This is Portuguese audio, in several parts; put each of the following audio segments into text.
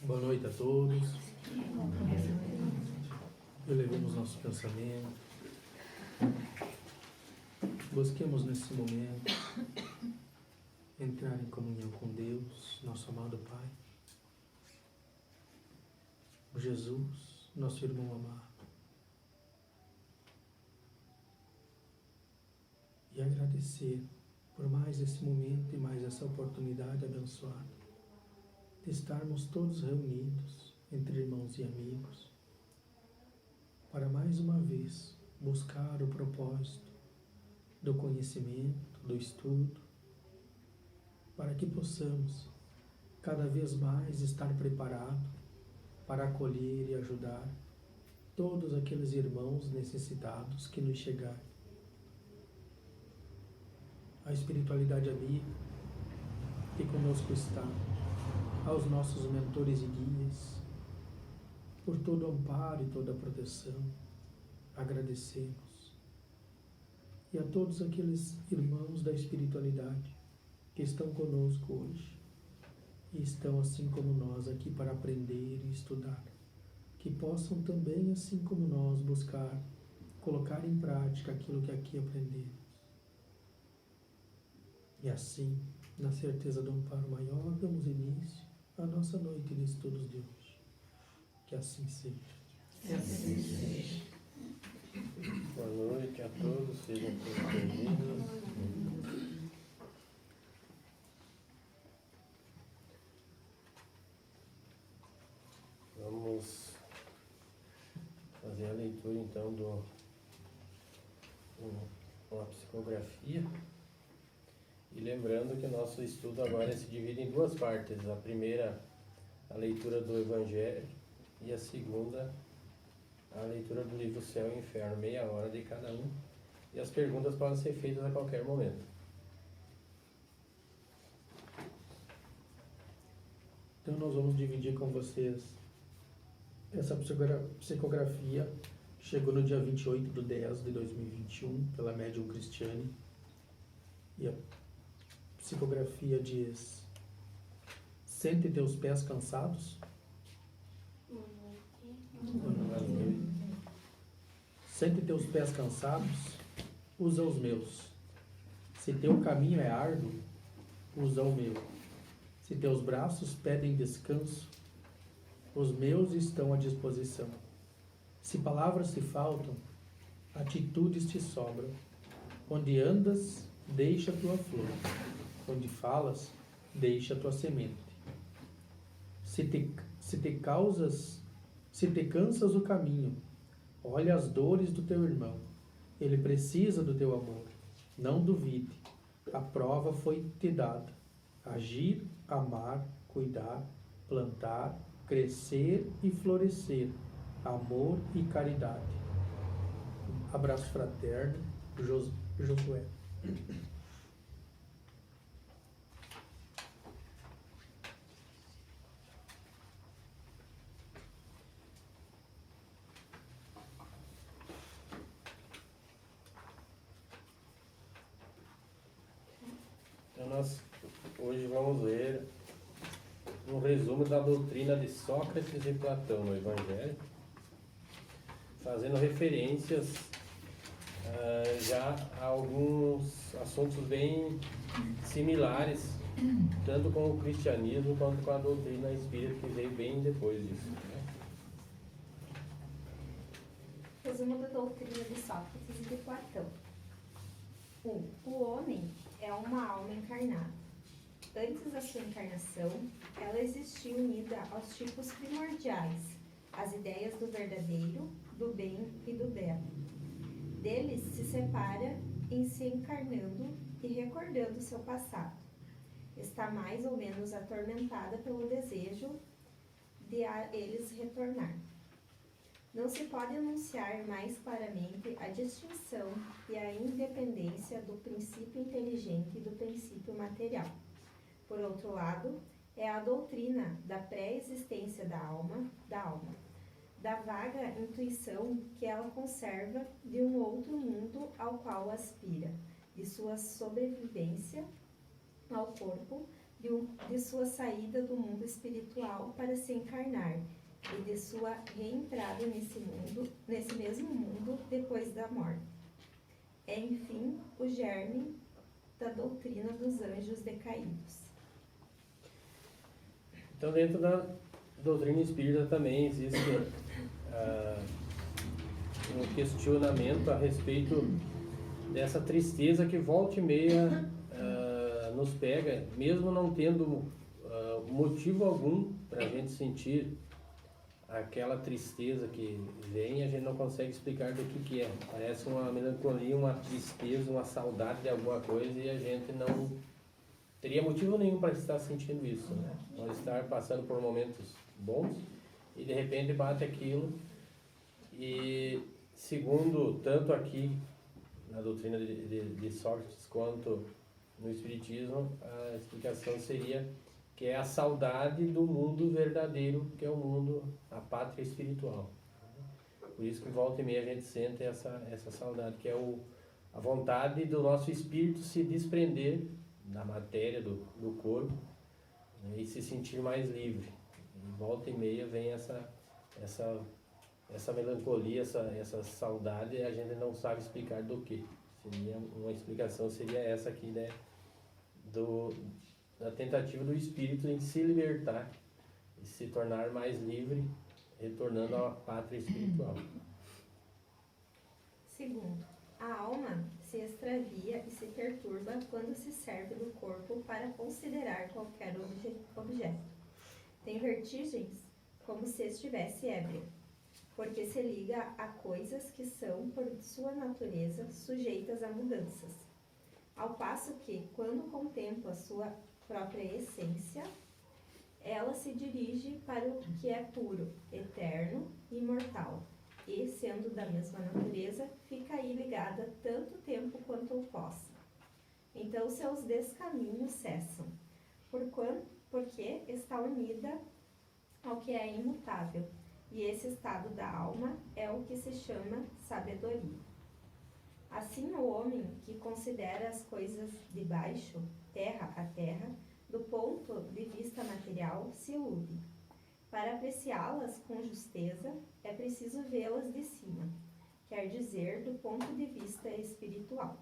Boa noite a todos. Elevemos nosso pensamento. Busquemos nesse momento entrar em comunhão com Deus, nosso amado Pai. Jesus, nosso irmão amado. E agradecer por mais esse momento e mais essa oportunidade abençoada de estarmos todos reunidos entre irmãos e amigos para mais uma vez buscar o propósito do conhecimento, do estudo, para que possamos cada vez mais estar preparados para acolher e ajudar todos aqueles irmãos necessitados que nos chegarem. A espiritualidade amiga que conosco está, aos nossos mentores e guias, por todo o amparo e toda a proteção, agradecemos. E a todos aqueles irmãos da espiritualidade que estão conosco hoje e estão assim como nós aqui para aprender e estudar, que possam também, assim como nós, buscar, colocar em prática aquilo que aqui aprendemos. E assim, na certeza do amparo maior, damos início à nossa noite de estudos de hoje. Que assim seja. Que assim seja. Boa noite a todos, sejam todos bem-vindos. Vamos fazer a leitura então uma psicografia. E lembrando que o nosso estudo agora se divide em duas partes. A primeira, a leitura do Evangelho, e a segunda, a leitura do livro Céu e Inferno, meia hora de cada um. E as perguntas podem ser feitas a qualquer momento. Então nós vamos dividir com vocês essa psicografia. Chegou no dia 28/10/2021, pela Médium Cristiane. E a psicografia diz: sente teus pés cansados? Sente teus pés cansados? Usa os meus. Se teu caminho é árduo, usa o meu. Se teus braços pedem descanso, os meus estão à disposição. Se palavras te faltam, atitudes te sobram. Onde andas, deixa a tua flor. Onde falas, deixa a tua semente. Se te cansas o caminho, olha as dores do teu irmão. Ele precisa do teu amor. Não duvide. A prova foi te dada. Agir, amar, cuidar, plantar, crescer e florescer. Amor e caridade. Abraço fraterno, Josué. Então nós hoje vamos ler um resumo da doutrina de Sócrates e Platão no Evangelho, fazendo referências já a alguns assuntos bem similares, tanto com o cristianismo quanto com a doutrina espírita, que veio bem depois disso. Resumo da doutrina de Sócrates e de Platão. 1. O homem é uma alma encarnada. Antes da sua encarnação, ela existia unida aos tipos primordiais, as ideias do verdadeiro, do bem e do belo. Deles se separa em se encarnando e recordando seu passado. Está mais ou menos atormentada pelo desejo de a eles retornar. Não se pode anunciar mais claramente a distinção e a independência do princípio inteligente e do princípio material. Por outro lado, é a doutrina da pré-existência da alma, da vaga intuição que ela conserva de um outro mundo ao qual aspira, de sua sobrevivência ao corpo, de sua saída do mundo espiritual para se encarnar e de sua reentrada nesse mesmo mundo depois da morte. É, enfim, o germe da doutrina dos anjos decaídos. Então, dentro da doutrina espírita também existe um questionamento a respeito dessa tristeza que volta e meia nos pega, mesmo não tendo motivo algum para a gente sentir aquela tristeza que vem, a gente não consegue explicar do que é. Parece uma melancolia, uma tristeza, uma saudade de alguma coisa e a gente não teria motivo nenhum para estar sentindo isso, né? Nós estar passando por momentos bons e de repente bate aquilo e, segundo tanto aqui na doutrina de Sócrates quanto no Espiritismo, a explicação seria que é a saudade do mundo verdadeiro, que é o mundo, a pátria espiritual. Por isso que volta e meia a gente sente essa saudade, que é a vontade do nosso espírito se desprender da matéria, do corpo, né, e se sentir mais livre. E volta e meia vem essa melancolia, essa saudade, e a gente não sabe explicar do que. Uma explicação seria essa aqui, né, da tentativa do espírito em se libertar e se tornar mais livre, retornando à pátria espiritual. Segundo, a alma se extravia e se perturba quando se serve do corpo para considerar qualquer objeto. Tem vertigens como se estivesse ébria, porque se liga a coisas que são, por sua natureza, sujeitas a mudanças. Ao passo que, quando contempla sua própria essência, ela se dirige para o que é puro, eterno e imortal, e, sendo da mesma natureza, fica aí ligada tanto tempo quanto o possa. Então seus descaminhos cessam, porque está unida ao que é imutável, e esse estado da alma é o que se chama sabedoria. Assim, o homem que considera as coisas de baixo, terra a terra, do ponto de vista material, se ilude. Para apreciá-las com justeza, é preciso vê-las de cima, quer dizer, do ponto de vista espiritual.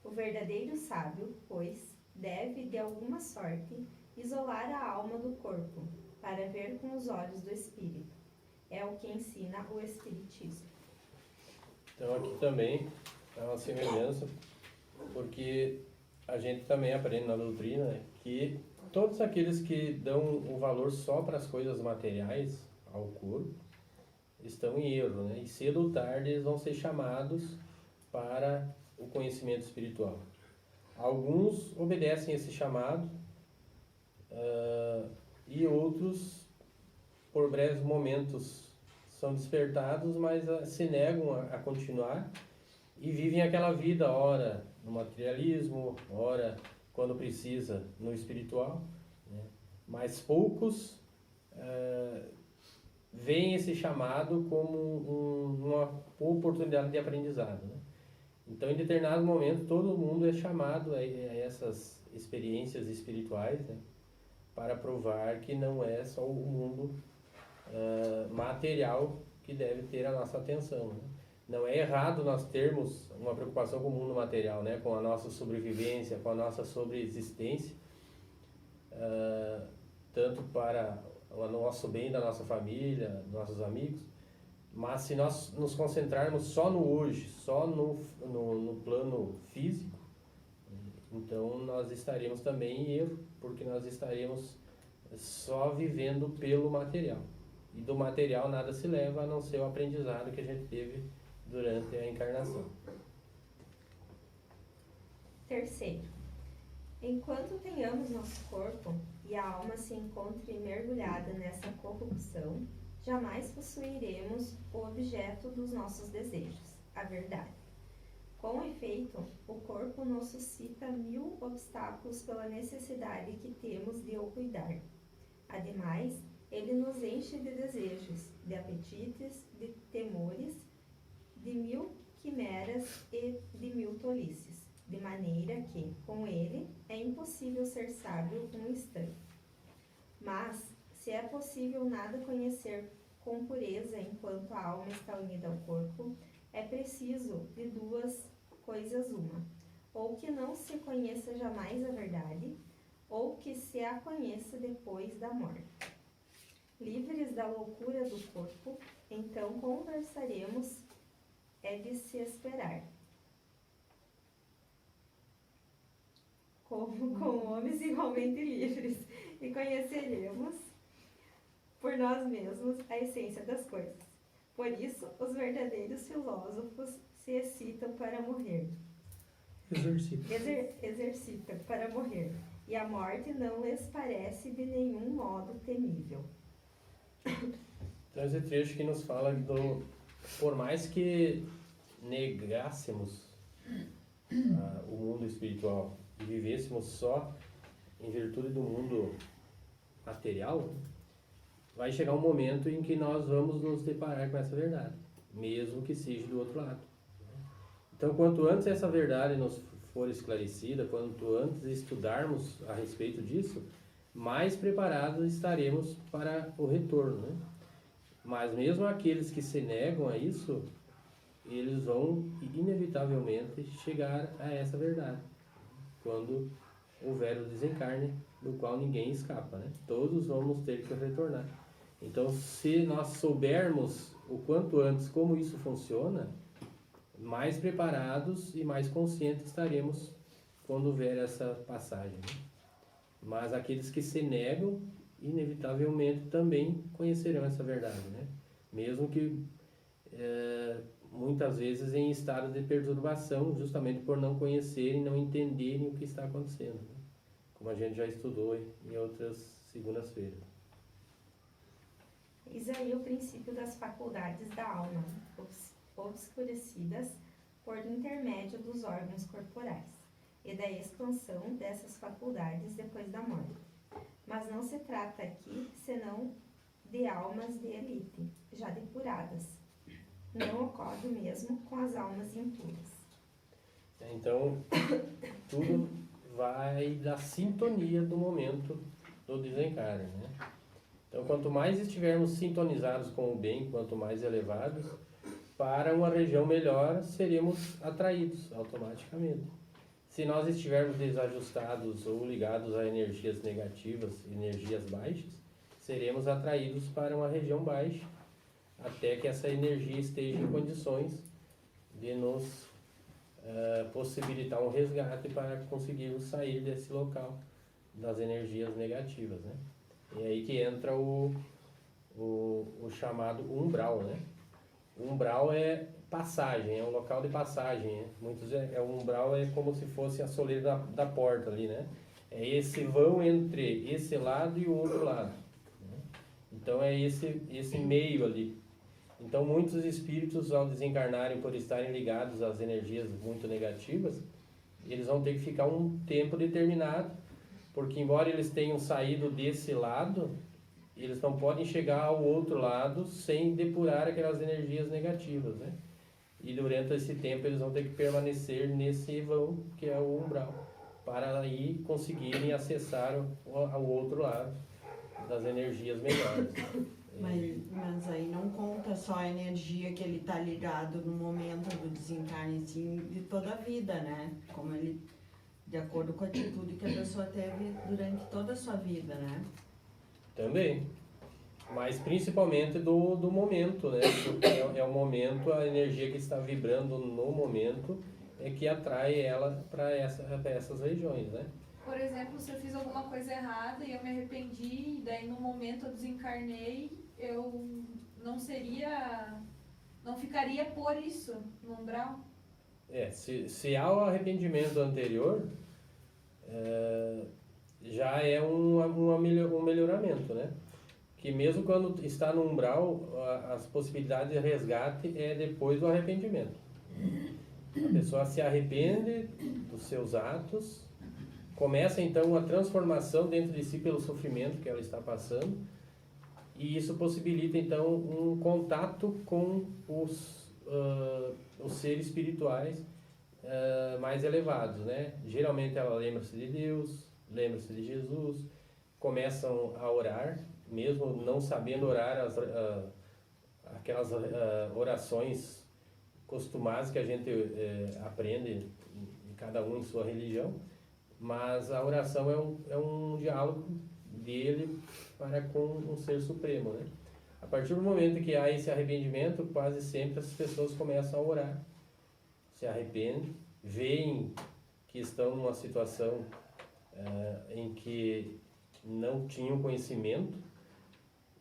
O verdadeiro sábio, pois, deve, de alguma sorte, isolar a alma do corpo, para ver com os olhos do espírito. É o que ensina o Espiritismo. Então, aqui também é uma semelhança, porque a gente também aprende na doutrina, né, que todos aqueles que dão o valor só para as coisas materiais, ao corpo, estão em erro, né? E cedo ou tarde eles vão ser chamados para o conhecimento espiritual. Alguns obedecem esse chamado e outros, por breves momentos, são despertados, mas se negam a continuar e vivem aquela vida, ora no materialismo, ora quando precisa no espiritual, né? Mas poucos veem esse chamado como uma oportunidade de aprendizado, né? Então, em determinado momento, todo mundo é chamado a essas experiências espirituais, né? Para provar que não é só o mundo material que deve ter a nossa atenção, né? Não é errado nós termos uma preocupação com o mundo material, né? Com a nossa sobrevivência, com a nossa sobreexistência, tanto para o nosso bem da nossa família, nossos amigos, mas se nós nos concentrarmos só no hoje, só no plano físico, então nós estaremos também em erro, porque nós estaremos só vivendo pelo material. E do material nada se leva a não ser o aprendizado que a gente teve durante a encarnação. Terceiro, enquanto tenhamos nosso corpo e a alma se encontre mergulhada nessa corrupção, jamais possuiremos o objeto dos nossos desejos, a verdade. Com efeito, o corpo nos suscita 1000 obstáculos pela necessidade que temos de o cuidar. Ademais, ele nos enche de desejos, de apetites, de temores, de 1000 quimeras e de 1000 tolices. de maneira que, com ele, é impossível ser sábio um instante. Mas, se é possível nada conhecer com pureza enquanto a alma está unida ao corpo, é preciso de duas coisas uma: ou que não se conheça jamais a verdade, ou que se a conheça depois da morte. Livres da loucura do corpo, então conversaremos, é de se esperar, com homens igualmente livres, e conheceremos por nós mesmos a essência das coisas. Por isso, os verdadeiros filósofos se excitam para morrer. Exercitam para morrer, e a morte não lhes parece de nenhum modo temível. Então esse trecho que nos fala por mais que negássemos o mundo espiritual e vivêssemos só em virtude do mundo material, vai chegar um momento em que nós vamos nos deparar com essa verdade, mesmo que seja do outro lado. Então, quanto antes essa verdade nos for esclarecida, quanto antes estudarmos a respeito disso, mais preparados estaremos para o retorno, né? Mas mesmo aqueles que se negam a isso, eles vão inevitavelmente chegar a essa verdade, quando houver o desencarne, do qual ninguém escapa, né? Todos vamos ter que retornar. Então, se nós soubermos o quanto antes como isso funciona, mais preparados e mais conscientes estaremos quando houver essa passagem, né? Mas aqueles que se negam, inevitavelmente também conhecerão essa verdade, né? Mesmo que muitas vezes em estado de perturbação, justamente por não conhecerem, não entenderem o que está acontecendo, né? Como a gente já estudou em outras segundas-feiras. Eis aí o princípio das faculdades da alma, obscurecidas por intermédio dos órgãos corporais, e da expansão dessas faculdades depois da morte. Mas não se trata aqui senão de almas de elite, já depuradas. Não ocorre o mesmo com as almas impuras. Então, tudo vai da sintonia do momento do desencarne, né? Então, quanto mais estivermos sintonizados com o bem, quanto mais elevados, para uma região melhor, seremos atraídos automaticamente. Se nós estivermos desajustados ou ligados a energias negativas, energias baixas, seremos atraídos para uma região baixa, até que essa energia esteja em condições de nos possibilitar um resgate para conseguirmos sair desse local das energias negativas, né? E aí que entra o chamado umbral, né? O umbral é passagem, é um local de passagem, né? O umbral é como se fosse a soleira da porta ali, né? É esse vão entre esse lado e o outro lado, né? Então é esse meio ali. Então muitos espíritos, ao desencarnarem por estarem ligados às energias muito negativas, eles vão ter que ficar um tempo determinado, porque embora eles tenham saído desse lado, eles não podem chegar ao outro lado sem depurar aquelas energias negativas, né? E durante esse tempo eles vão ter que permanecer nesse vão, que é o umbral, para aí conseguirem acessar ao outro lado das energias melhores. Mas aí não conta só a energia que ele está ligado no momento do desencarne, sim, de toda a vida, né? Como ele, de acordo com a atitude que a pessoa teve durante toda a sua vida, né? Também, mas principalmente do momento, né? Porque é o momento, a energia que está vibrando no momento é que atrai ela para essas regiões, né? Por exemplo, se eu fiz alguma coisa errada e eu me arrependi, e daí no momento eu desencarnei, eu não ficaria por isso no umbral? Se há o arrependimento anterior, já é um melhoramento, né? Que mesmo quando está no umbral, as possibilidades de resgate é depois do arrependimento. A pessoa se arrepende dos seus atos, começa então a transformação dentro de si pelo sofrimento que ela está passando, e isso possibilita então um contato com os seres espirituais mais elevados, né? Geralmente ela lembra-se de Deus, lembra-se de Jesus, começam a orar, mesmo não sabendo orar aquelas orações costumadas que a gente aprende em cada um em sua religião, mas a oração é um diálogo dele para com um ser supremo, né? A partir do momento que há esse arrependimento, quase sempre as pessoas começam a orar, se arrependem, veem que estão numa situação em que não tinham conhecimento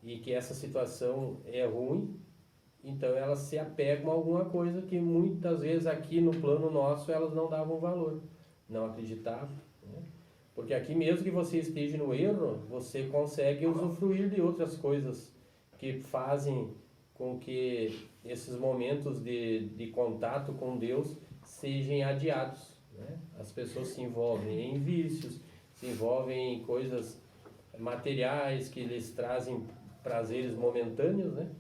e que essa situação é ruim, então elas se apegam a alguma coisa que muitas vezes aqui no plano nosso elas não davam valor, não acreditavam, né? Porque aqui mesmo que você esteja no erro, você consegue usufruir de outras coisas que fazem com que esses momentos de contato com Deus sejam adiados, né? As pessoas se envolvem em vícios, se envolvem em coisas materiais que lhes trazem prazeres momentâneos, né?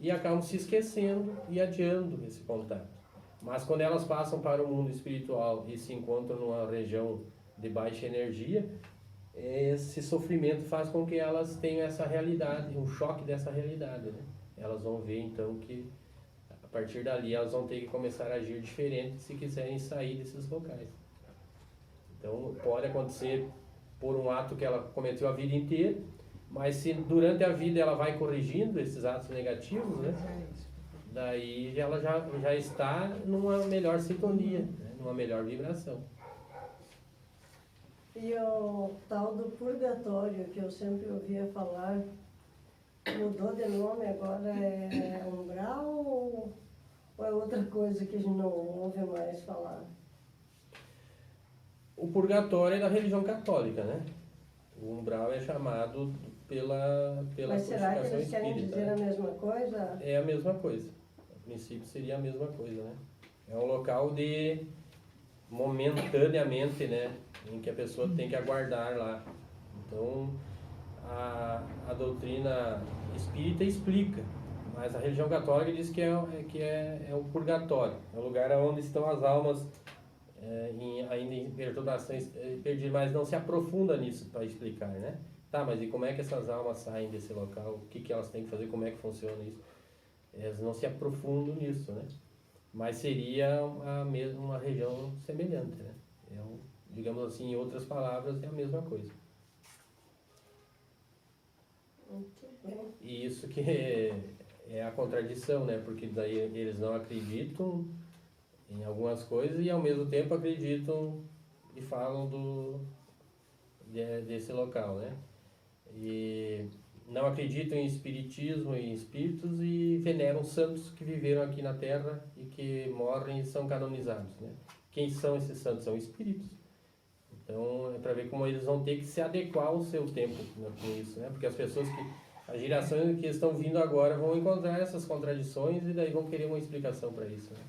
E acabam se esquecendo e adiando esse contato. Mas quando elas passam para o mundo espiritual e se encontram numa região de baixa energia, esse sofrimento faz com que elas tenham essa realidade, um choque dessa realidade, né? Elas vão ver então que a partir dali elas vão ter que começar a agir diferente se quiserem sair desses locais. Então pode acontecer por um ato que ela cometeu a vida inteira, mas se durante a vida ela vai corrigindo esses atos negativos, né? Daí ela já está numa melhor sintonia, né? Numa melhor vibração. E o tal do purgatório, que eu sempre ouvia falar, mudou de nome, agora é umbral ou é outra coisa que a gente não ouve mais falar? O purgatório é da religião católica, né? O umbral é chamado pela Mas será que codificação eles querem espírita, dizer né? a mesma coisa? É a mesma coisa. A princípio seria a mesma coisa, né? É um local de momentaneamente, né? Em que a pessoa tem que aguardar lá. Então, a doutrina espírita explica, mas a religião católica diz que é o purgatório. É o lugar onde estão as almas ainda em perturbações perdidas, mas não se aprofunda nisso para explicar, né? Tá, mas e como é que essas almas saem desse local? O que elas têm que fazer? Como é que funciona isso? Elas não se aprofundam nisso, né? Mas seria uma região semelhante, né? Digamos assim, em outras palavras, é a mesma coisa. Muito bem. E isso que é a contradição, né? Porque daí eles não acreditam em algumas coisas e ao mesmo tempo acreditam e falam desse local, né? E não acreditam em espiritismo e em espíritos e veneram santos que viveram aqui na Terra e que morrem e são canonizados, né? Quem são esses santos? São espíritos. Então, é para ver como eles vão ter que se adequar ao seu tempo, né, com isso, né? Porque as gerações que estão vindo agora vão encontrar essas contradições e daí vão querer uma explicação para isso, né?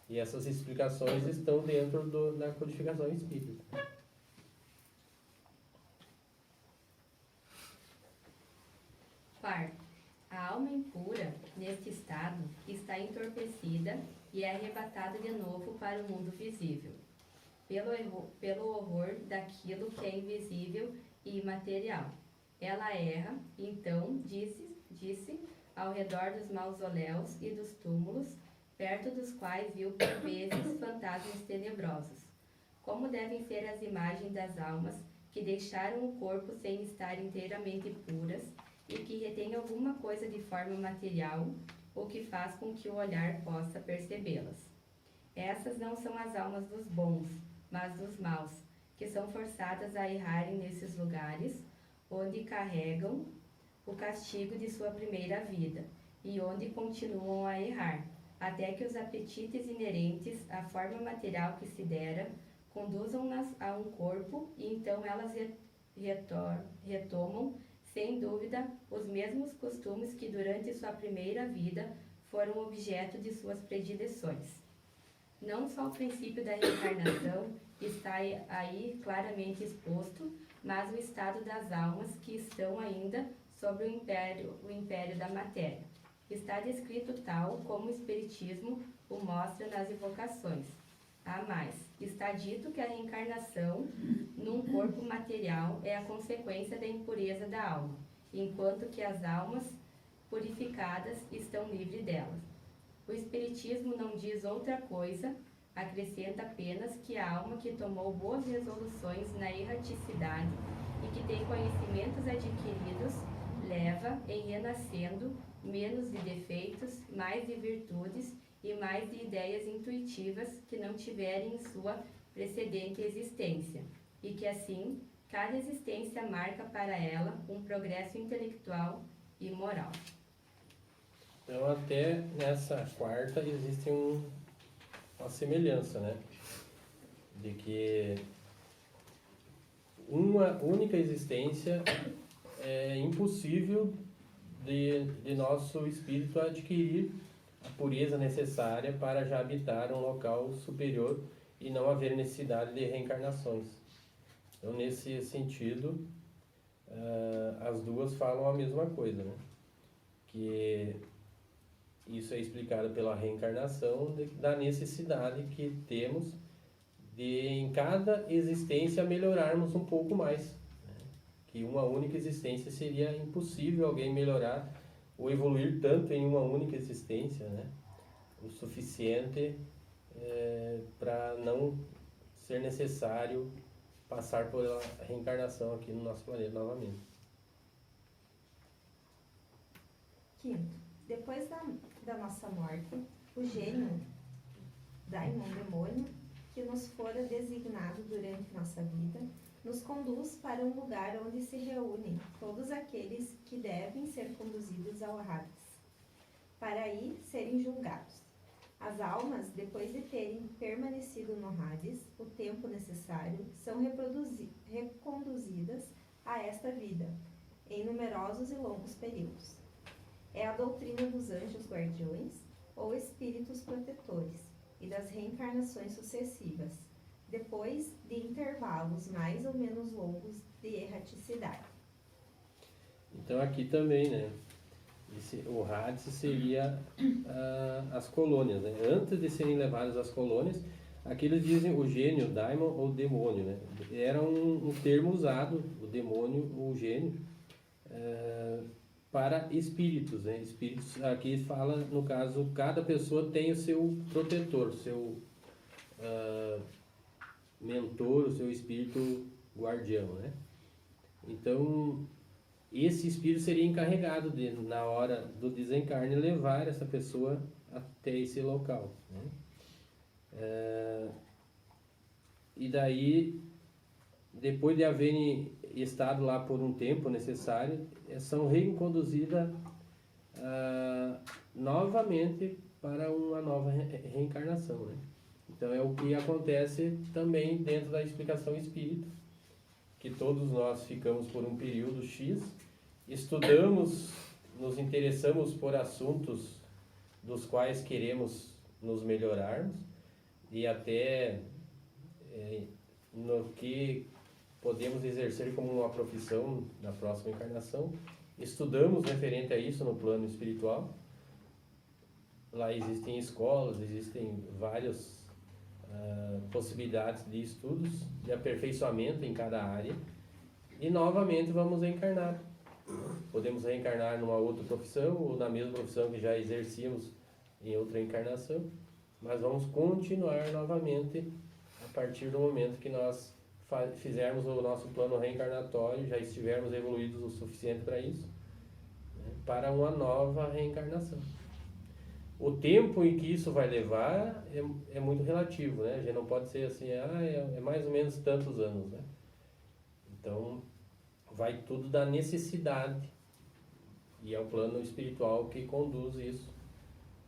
E essas explicações estão dentro da codificação espírita. Quarto, a alma impura, neste estado, está entorpecida e é arrebatada de novo para o mundo visível, pelo horror daquilo que é invisível e imaterial. Ela erra, então, disse ao redor dos mausoléus e dos túmulos, perto dos quais viu por vezes fantasmas tenebrosos. Como devem ser as imagens das almas que deixaram o corpo sem estar inteiramente puras e que retêm alguma coisa de forma material, o que faz com que o olhar possa percebê-las. Essas não são as almas dos bons, mas dos maus, que são forçadas a errarem nesses lugares, onde carregam o castigo de sua primeira vida, e onde continuam a errar, até que os apetites inerentes à forma material que se dera conduzam-nas a um corpo, e então elas retomam, sem dúvida, os mesmos costumes que durante sua primeira vida foram objeto de suas predileções. Não só o princípio da reencarnação está aí claramente exposto, mas o estado das almas que estão ainda sob o império da matéria. Está descrito tal como o Espiritismo o mostra nas invocações. A mais, está dito que a reencarnação num corpo material é a consequência da impureza da alma, enquanto que as almas purificadas estão livres delas. O Espiritismo não diz outra coisa, acrescenta apenas que a alma que tomou boas resoluções na erraticidade e que tem conhecimentos adquiridos, leva, em renascendo, menos de defeitos, mais de virtudes e mais de ideias intuitivas que não tiverem em sua precedente existência, e que assim, cada existência marca para ela um progresso intelectual e moral. Então, até nessa quarta existe uma semelhança, né? De que uma única existência é impossível de nosso espírito adquirir a pureza necessária para já habitar um local superior e não haver necessidade de reencarnações. Então, nesse sentido, as duas falam a mesma coisa, né? Que isso é explicado pela reencarnação da necessidade que temos de, em cada existência, melhorarmos um pouco mais, né? Que uma única existência seria impossível alguém melhorar ou evoluir tanto em uma única existência, né? O suficiente para não ser necessário passar por a reencarnação aqui no nosso planeta novamente. Quinto, depois da nossa morte, o gênio, daimon, demônio, que nos fora designado durante nossa vida, nos conduz para um lugar onde se reúnem todos aqueles que devem ser conduzidos ao Hades, para aí serem julgados. As almas, depois de terem permanecido no Hades o tempo necessário, são reconduzidas a esta vida, em numerosos e longos períodos. É a doutrina dos anjos guardiões, ou espíritos protetores, e das reencarnações sucessivas, depois de intervalos mais ou menos longos de erraticidade. Então aqui também, né? O Hades seria as colônias, né? Antes de serem levados às colônias, aqui eles dizem o gênio, daimon ou demônio, né? Era um termo usado, o demônio, o gênio, para espíritos, né? Espíritos, aqui fala, no caso, cada pessoa tem o seu protetor, seu mentor, o seu espírito guardião, né? Então, esse espírito seria encarregado de, na hora do desencarne, levar essa pessoa até esse local, né? E daí, depois de haverem estado lá por um tempo necessário, são reconduzidas novamente para uma nova reencarnação, né? Então é o que acontece também dentro da explicação espírita, que todos nós ficamos por um período X, estudamos, nos interessamos por assuntos dos quais queremos nos melhorarmos e até no que podemos exercer como uma profissão na próxima encarnação. Estudamos referente a isso no plano espiritual. Lá existem escolas, existem várias possibilidades de estudos, de aperfeiçoamento em cada área. E novamente vamos reencarnar. Podemos reencarnar numa outra profissão ou na mesma profissão que já exercíamos em outra encarnação. Mas vamos continuar novamente a partir do momento que nós fizermos o nosso plano reencarnatório, já estivermos evoluídos o suficiente para isso, né, para uma nova reencarnação. O tempo em que isso vai levar é muito relativo, né? A gente não pode ser assim, é mais ou menos tantos anos, né? Então, vai tudo da necessidade, e é o plano espiritual que conduz isso,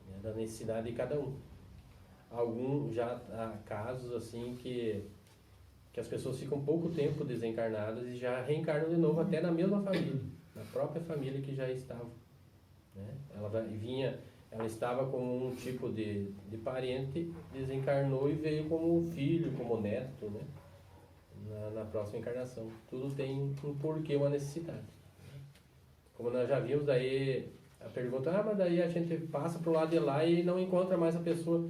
né, da necessidade de cada um. Já há casos assim que as pessoas ficam pouco tempo desencarnadas e já reencarnam de novo até na mesma família, na própria família que já estavam, né? Ela estava como um tipo de parente, desencarnou e veio como filho, como neto, né? Na próxima encarnação. Tudo tem um porquê, uma necessidade. Como nós já vimos, daí a pergunta, mas daí a gente passa pro lado de lá e não encontra mais a pessoa.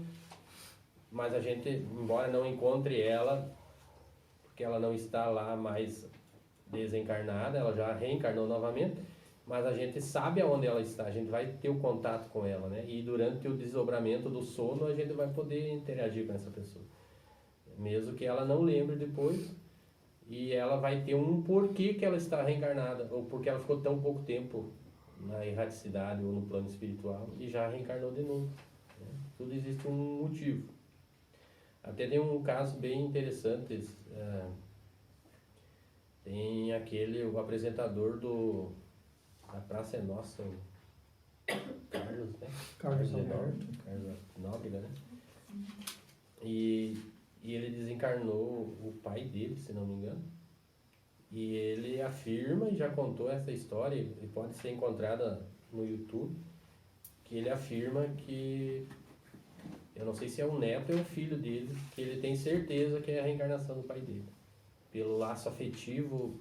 mas a gente, embora não encontre ela, porque ela não está lá mais desencarnada, ela já reencarnou novamente, mas a gente sabe aonde ela está, a gente vai ter o contato com ela, né? E durante o desdobramento do sono a gente vai poder interagir com essa pessoa, mesmo que ela não lembre depois, e ela vai ter um porquê que ela está reencarnada, ou porque ela ficou tão pouco tempo na erraticidade ou no plano espiritual e já reencarnou de novo, né? Tudo existe um motivo. Até tem um caso bem interessante, tem o apresentador da Praça é Nossa, o Carlos, né? Carlos Alberto. Alberto. Carlos Nóbrega, né? E ele desencarnou o pai dele, se não me engano. E ele afirma, e já contou essa história, e pode ser encontrada no YouTube, que ele afirma que, eu não sei se é um neto ou um filho dele, que ele tem certeza que é a reencarnação do pai dele. Pelo laço afetivo,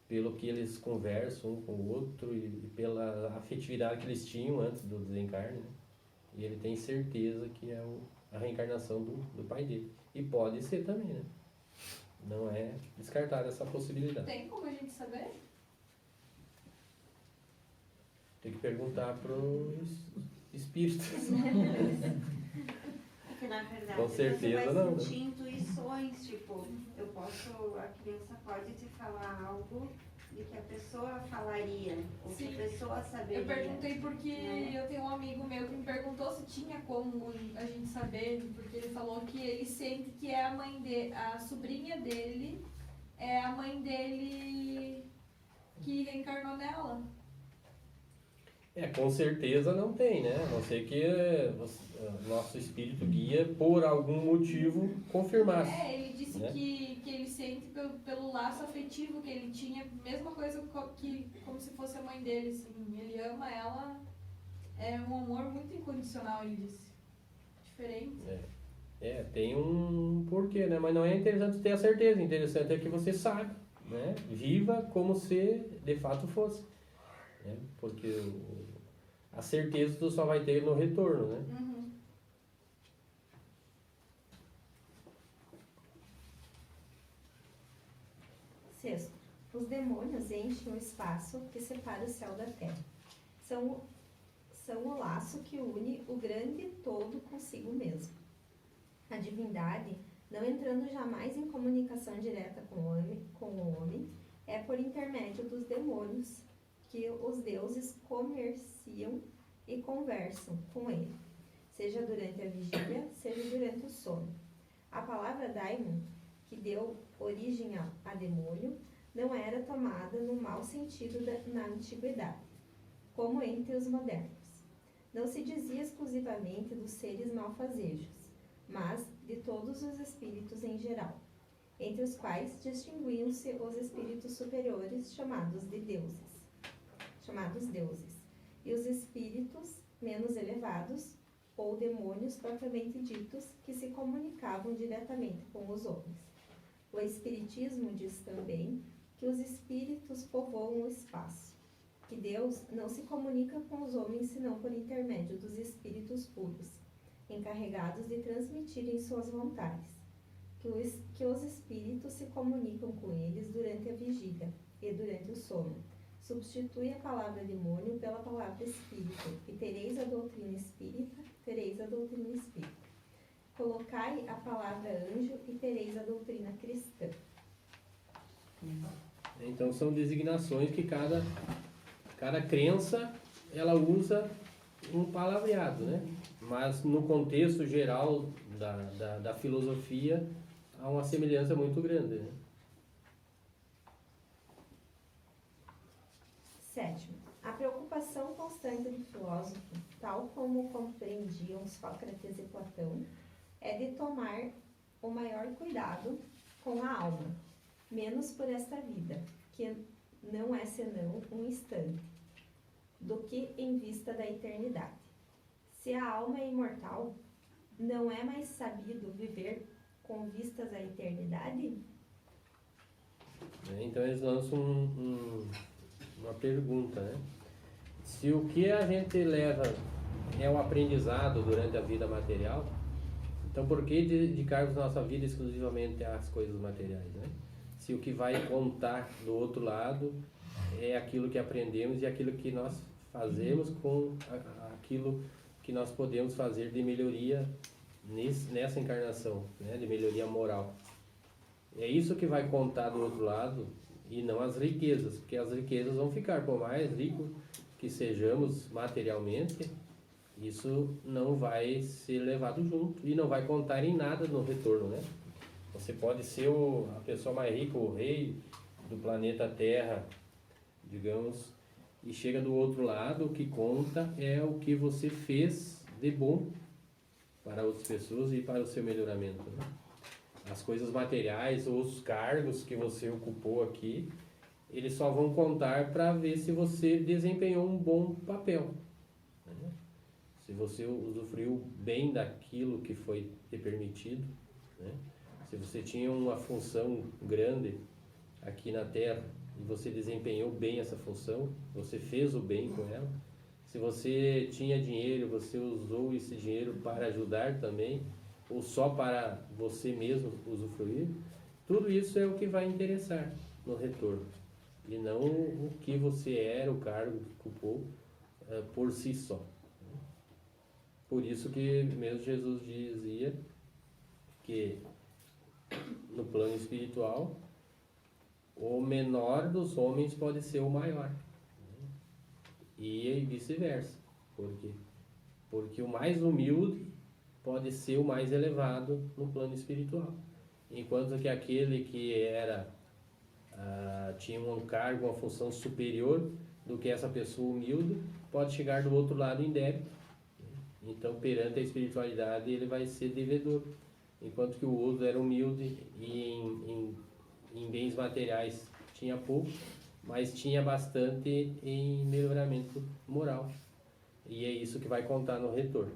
pelo que eles conversam um com o outro e pela afetividade que eles tinham antes do desencarne, né? E ele tem certeza que é a reencarnação do pai dele. E pode ser também, né? Não é descartada essa possibilidade. Tem como a gente saber? Tem que perguntar para os espíritos. Porque na verdade Com certeza você vai não, né? sentir intuições, tipo, a criança pode te falar algo de que a pessoa falaria, ou que Sim. a pessoa saberia. Eu perguntei porque eu tenho um amigo meu que me perguntou se tinha como a gente saber, porque ele falou que ele sente que é a mãe dele, a sobrinha dele é a mãe dele que reencarnou nela. Com certeza não tem, né? A não ser que nosso espírito guia, por algum motivo, confirmasse. Ele disse né? que ele sente pelo laço afetivo que ele tinha, mesma coisa como se fosse a mãe dele, assim. Ele ama ela, é um amor muito incondicional, ele disse. Diferente. Tem um porquê, né? Mas não é interessante ter a certeza, o interessante é que você saiba, né? Viva como se de fato fosse, né? Porque a certeza tu só vai ter no retorno, né? Uhum. Sexto, os demônios enchem o espaço que separa o céu da terra. São o laço que une o grande todo consigo mesmo. A divindade, não entrando jamais em comunicação direta com o homem, é por intermédio dos demônios que os deuses comerciam e conversam com ele, seja durante a vigília, seja durante o sono. A palavra daimon, que deu origem a demônio, não era tomada no mau sentido na antiguidade, como entre os modernos. Não se dizia exclusivamente dos seres malfazejos, mas de todos os espíritos em geral, entre os quais distinguiam-se os espíritos superiores chamados deuses, e os espíritos menos elevados, ou demônios propriamente ditos, que se comunicavam diretamente com os homens. O Espiritismo diz também que os espíritos povoam o espaço, que Deus não se comunica com os homens senão por intermédio dos espíritos puros, encarregados de transmitirem suas vontades, que os espíritos se comunicam com eles durante a vigília e durante o sono. Substitui a palavra demônio pela palavra espírito, e tereis a doutrina espírita, tereis a doutrina espírita. Colocai a palavra anjo e tereis a doutrina cristã. Então são designações que cada crença ela usa um palavreado, né? Mas no contexto geral da filosofia há uma semelhança muito grande, né? Sétimo, a preocupação constante do filósofo, tal como compreendiam Sócrates e Platão, é de tomar o maior cuidado com a alma, menos por esta vida, que não é senão um instante, do que em vista da eternidade. Se a alma é imortal, não é mais sabido viver com vistas à eternidade? Então eles lançam uma pergunta, né? Se o que a gente leva é o aprendizado durante a vida material, Então, por que dedicarmos nossa vida exclusivamente às coisas materiais, né? Se o que vai contar do outro lado é aquilo que aprendemos e aquilo que nós fazemos com aquilo que nós podemos fazer de melhoria nessa encarnação, né? De melhoria moral. É isso que vai contar do outro lado e não as riquezas, porque as riquezas vão ficar, por mais rico que sejamos materialmente, isso não vai ser levado junto e não vai contar em nada no retorno, né? Você pode ser a pessoa mais rica, o rei do planeta Terra, digamos, e chega do outro lado, o que conta é o que você fez de bom para outras pessoas e para o seu melhoramento, né? As coisas materiais ou os cargos que você ocupou aqui, eles só vão contar para ver se você desempenhou um bom papel, né? Se você usufruiu bem daquilo que foi te permitido, né? Se você tinha uma função grande aqui na Terra e você desempenhou bem essa função, você fez o bem com ela. Se você tinha dinheiro, você usou esse dinheiro para ajudar também, ou só para você mesmo usufruir, tudo isso é o que vai interessar no retorno. E não o que você era, o cargo que ocupou por si só. Por isso que mesmo Jesus dizia que no plano espiritual, o menor dos homens pode ser o maior. E vice-versa. Por quê? Porque o mais humilde pode ser o mais elevado no plano espiritual. Enquanto que aquele que tinha um cargo, uma função superior do que essa pessoa humilde, pode chegar do outro lado em débito. Então, perante a espiritualidade, ele vai ser devedor. Enquanto que o outro era humilde e em bens materiais tinha pouco, mas tinha bastante em melhoramento moral. E é isso que vai contar no retorno.